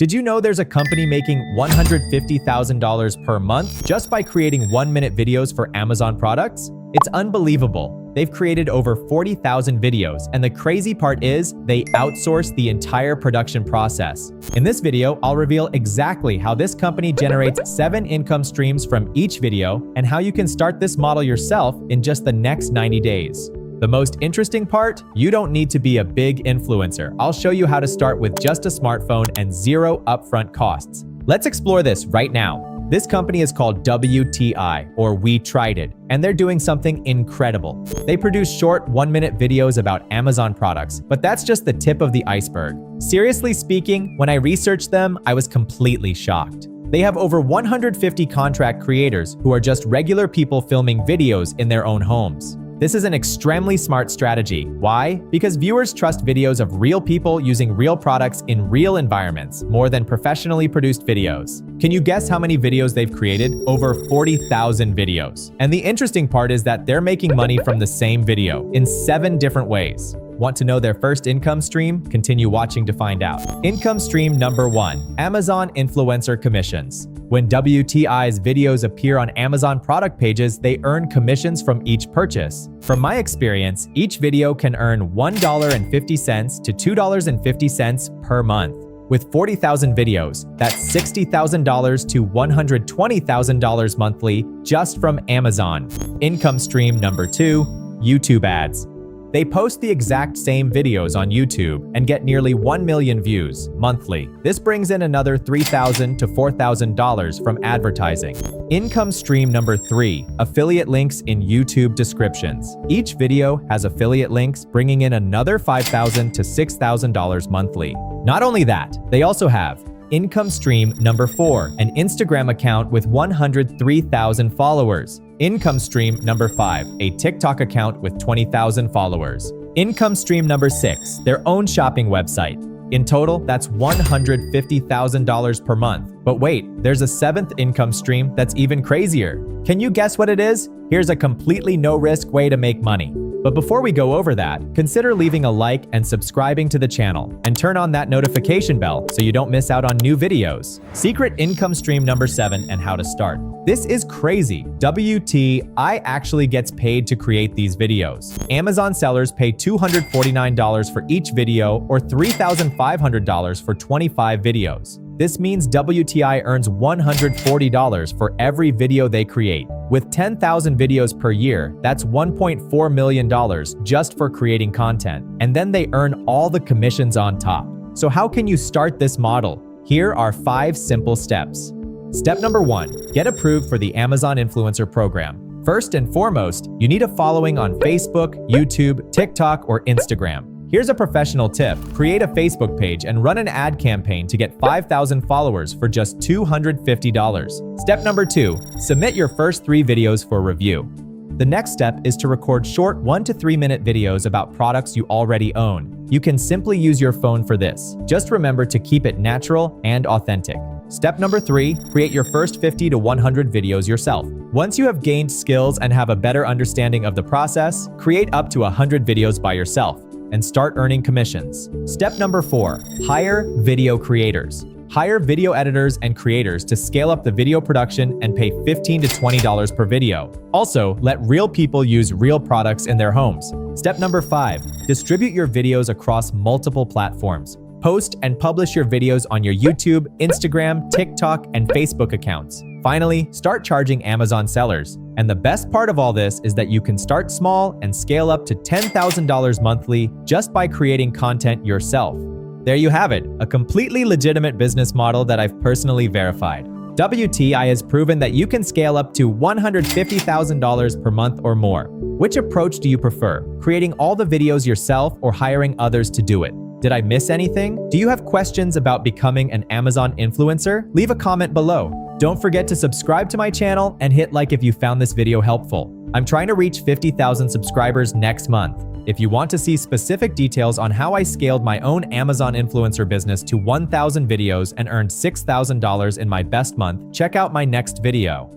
Did you know there's a company making $150,000 per month just by creating 1-minute videos for Amazon products? It's unbelievable. They've created over 40,000 videos, and the crazy part is they outsource the entire production process. In this video, I'll reveal exactly how this company generates 7 income streams from each video and how you can start this model yourself in just the next 90 days. The most interesting part? You don't need to be a big influencer. I'll show you how to start with just a smartphone and zero upfront costs. Let's explore this right now. This company is called WTI, or We Tried It, and they're doing something incredible. They produce short 1-minute videos about Amazon products, but that's just the tip of the iceberg. Seriously speaking, when I researched them, I was completely shocked. They have over 150 contract creators who are just regular people filming videos in their own homes. This is an extremely smart strategy. Why? Because viewers trust videos of real people using real products in real environments more than professionally produced videos. Can you guess how many videos they've created? Over 40,000 videos. And the interesting part is that they're making money from the same video in 7 different ways. Want to know their first income stream? Continue watching to find out. Income stream number 1, Amazon influencer commissions. When WTI's videos appear on Amazon product pages, they earn commissions from each purchase. From my experience, each video can earn $1.50 to $2.50 per month. With 40,000 videos, that's $60,000 to $120,000 monthly just from Amazon. Income stream number 2, YouTube ads. They post the exact same videos on YouTube and get nearly 1 million views monthly. This brings in another $3,000 to $4,000 from advertising. Income stream number 3, affiliate links in YouTube descriptions. Each video has affiliate links, bringing in another $5,000 to $6,000 monthly. Not only that, they also have income stream number 4, an Instagram account with 103,000 followers. Income stream number 5, a TikTok account with 20,000 followers. Income stream number 6, their own shopping website. In total, that's $150,000 per month. But wait, there's a 7th income stream that's even crazier. Can you guess what it is? Here's a completely no-risk way to make money. But before we go over that, consider leaving a like and subscribing to the channel, and turn on that notification bell so you don't miss out on new videos. Secret income stream number 7 and how to start. This is crazy. WTI actually gets paid to create these videos. Amazon sellers pay $249 for each video or $3,500 for 25 videos. This means WTI earns $140 for every video they create. With 10,000 videos per year, that's $1.4 million just for creating content. And then they earn all the commissions on top. So how can you start this model? Here are 5 simple steps. Step number 1, get approved for the Amazon Influencer Program. First and foremost, you need a following on Facebook, YouTube, TikTok, or Instagram. Here's a professional tip. Create a Facebook page and run an ad campaign to get 5,000 followers for just $250. Step number 2, submit your first 3 videos for review. The next step is to record short 1 to 3 minute videos about products you already own. You can simply use your phone for this. Just remember to keep it natural and authentic. Step number 3, create your first 50 to 100 videos yourself. Once you have gained skills and have a better understanding of the process, create up to 100 videos by yourself and start earning commissions. Step number 4, hire video creators. Hire video editors and creators to scale up the video production and pay $15 to $20 per video. Also, let real people use real products in their homes. Step number 5, distribute your videos across multiple platforms. Post and publish your videos on your YouTube, Instagram, TikTok, and Facebook accounts. Finally, start charging Amazon sellers. And the best part of all this is that you can start small and scale up to $10,000 monthly just by creating content yourself. There you have it, a completely legitimate business model that I've personally verified. WTI has proven that you can scale up to $150,000 per month or more. Which approach do you prefer? Creating all the videos yourself or hiring others to do it? Did I miss anything? Do you have questions about becoming an Amazon influencer? Leave a comment below. Don't forget to subscribe to my channel and hit like if you found this video helpful. I'm trying to reach 50,000 subscribers next month. If you want to see specific details on how I scaled my own Amazon influencer business to 1,000 videos and earned $6,000 in my best month, check out my next video.